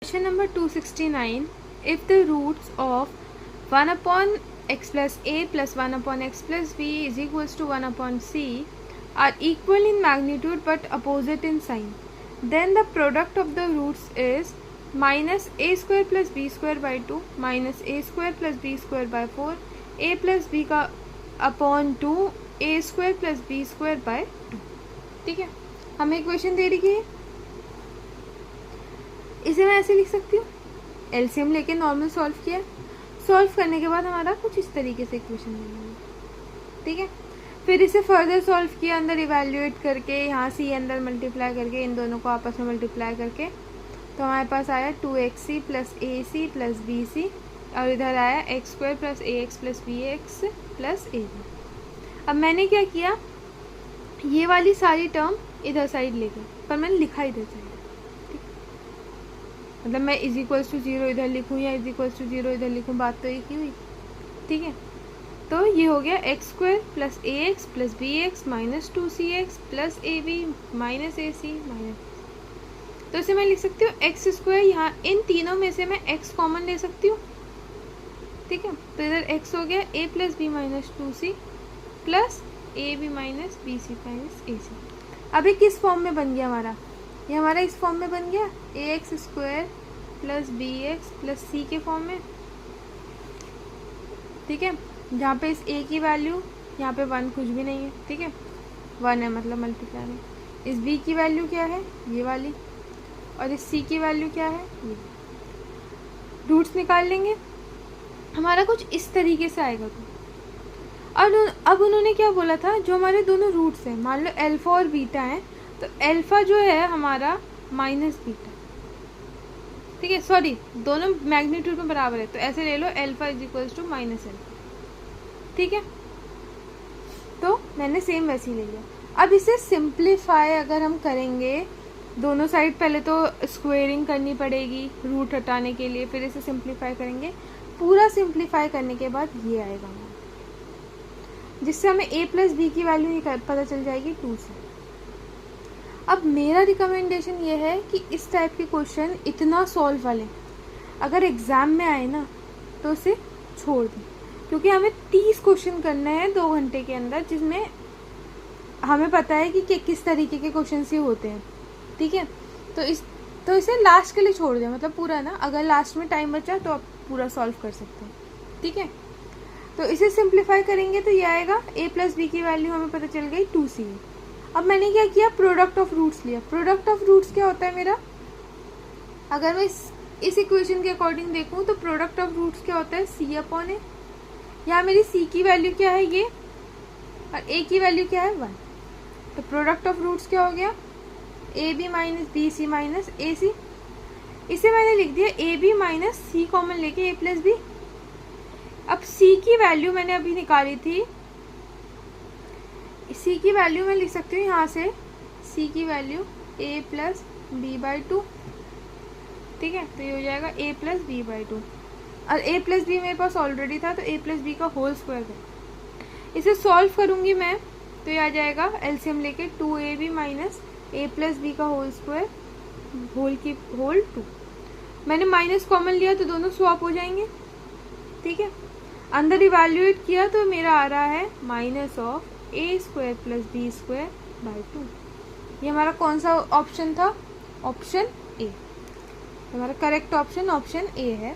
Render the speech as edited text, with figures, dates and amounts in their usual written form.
Question number 269. If the roots of 1 upon x plus a plus 1 upon x plus b is equals to 1 upon c are equal in magnitude but opposite in sign, then the product of the roots is minus a square plus b square by 2 minus a square plus b square by 4 a plus b का upon 2 a square plus b square by 2. ठीक है, हमें equation दे रही है, इसे मैं ऐसे लिख सकती हूँ. एलसीएम लेके नॉर्मल सॉल्व किया, सॉल्व करने के बाद हमारा कुछ इस तरीके से इक्वेशन बनेगी. ठीक है, फिर इसे फर्दर सॉल्व किया, अंदर इवैल्यूएट करके, यहाँ सी अंदर मल्टीप्लाई करके, इन दोनों को आपस में मल्टीप्लाई करके, तो हमारे पास आया 2xc plus a c plus b c, और इधर आया x square plus a x plus b x plus a b. अब मैंने क्या किया, ये वाली सारी टर्म इधर साइड ले गई, पर मैंने लिखा इधर साइड. मतलब मैं इज इक्वल्स टू 0 इधर लिखूँ या इज इक्वल्स टू 0 इधर लिखूँ, बात तो एक ही हुई. ठीक है, तो ये हो गया x square plus a x plus b x minus 2cx plus a b minus a c minus. तो इसे मैं लिख सकती हूँ एक्स स्क्वायर, यहाँ इन तीनों में से मैं एक्स कॉमन ले सकती हूँ. ठीक है, तो इधर एक्स हो गया a plus b minus 2c plus a b minus b c minus a c. अभी किस फॉर्म में बन गया हमारा, ये हमारा इस फॉर्म में बन गया, a x square plus b x plus c के फॉर्म में. ठीक है, जहाँ पे इस ए की वैल्यू, यहाँ पे 1 कुछ भी नहीं है. ठीक है, 1 है मतलब मल्टीप्लाई में. इस बी की वैल्यू क्या है, ये वाली, और इस सी की वैल्यू क्या है, ये. रूट्स निकाल लेंगे, हमारा कुछ इस तरीके से आएगा. अब उन्होंने क्या बोला था, जो हमारे दोनों रूट्स हैं, मान लो अल्फा और बीटा हैं, तो अल्फा जो है हमारा माइनस बीटा. ठीक है, सॉरी, दोनों मैग्नीट्यूड में बराबर है, तो ऐसे ले लो alpha is equals to minus alpha. ठीक है, तो मैंने सेम वैसे ही ले लिया. अब इसे सिंप्लीफाई अगर हम करेंगे, दोनों साइड पहले तो स्क्वेयरिंग करनी पड़ेगी रूट हटाने के लिए, फिर इसे सिंप्लीफाई करेंगे. पूरा सिंप्लीफाई करने के बाद ये आएगा हमारा, जिससे हमें a प्लस बी की वैल्यू पता चल जाएगी 2 से. अब मेरा रिकमेंडेशन ये है कि इस टाइप के क्वेश्चन इतना सॉल्व वाले अगर एग्ज़ाम में आए ना, तो उसे छोड़ दें, क्योंकि हमें 30 क्वेश्चन करने हैं 2 घंटे के अंदर, जिसमें हमें पता है कि किस तरीके के क्वेश्चन ये होते हैं. ठीक है, तो इसे लास्ट के लिए छोड़ दें, मतलब पूरा ना, अगर लास्ट में टाइम बचा तो आप पूरा सॉल्व कर सकते हैं. ठीक है, तो इसे सिंप्लीफाई करेंगे तो ये आएगा a प्लस बी की वैल्यू हमें पता चल गई 2c. अब मैंने क्या किया, प्रोडक्ट ऑफ रूट्स लिया. प्रोडक्ट ऑफ रूट्स क्या होता है मेरा, अगर मैं इस इक्वेशन के अकॉर्डिंग देखूं तो प्रोडक्ट ऑफ रूट्स क्या होता है, c अपॉन ए. यहाँ मेरी c की वैल्यू क्या है, ये, और a की वैल्यू क्या है, 1. तो प्रोडक्ट ऑफ रूट्स क्या हो गया, a b minus b c minus a c. इसे मैंने लिख दिया a b minus c common लेके ए प्लस बी. अब c की वैल्यू मैंने अभी निकाली थी, c की वैल्यू मैं लिख सकती हूँ यहाँ से, c की value a plus b by 2. ठीक है, तो ये हो जाएगा a प्लस बी बाई 2, और a प्लस बी मेरे पास ऑलरेडी था, तो a प्लस बी का होल स्क्वायर है. इसे सॉल्व करूँगी मैं, तो ये आ जाएगा एलसीएम लेके 2ab minus a plus b का होल स्क्वायर होल 2. मैंने माइनस कॉमन लिया तो दोनों स्वैप हो जाएंगे. ठीक है, अंदर इवैल्यूएट किया तो मेरा आ रहा है minus of a square plus b square by 2. ये हमारा कौन सा ऑप्शन था, ऑप्शन ए. हमारा करेक्ट ऑप्शन ऑप्शन ए है.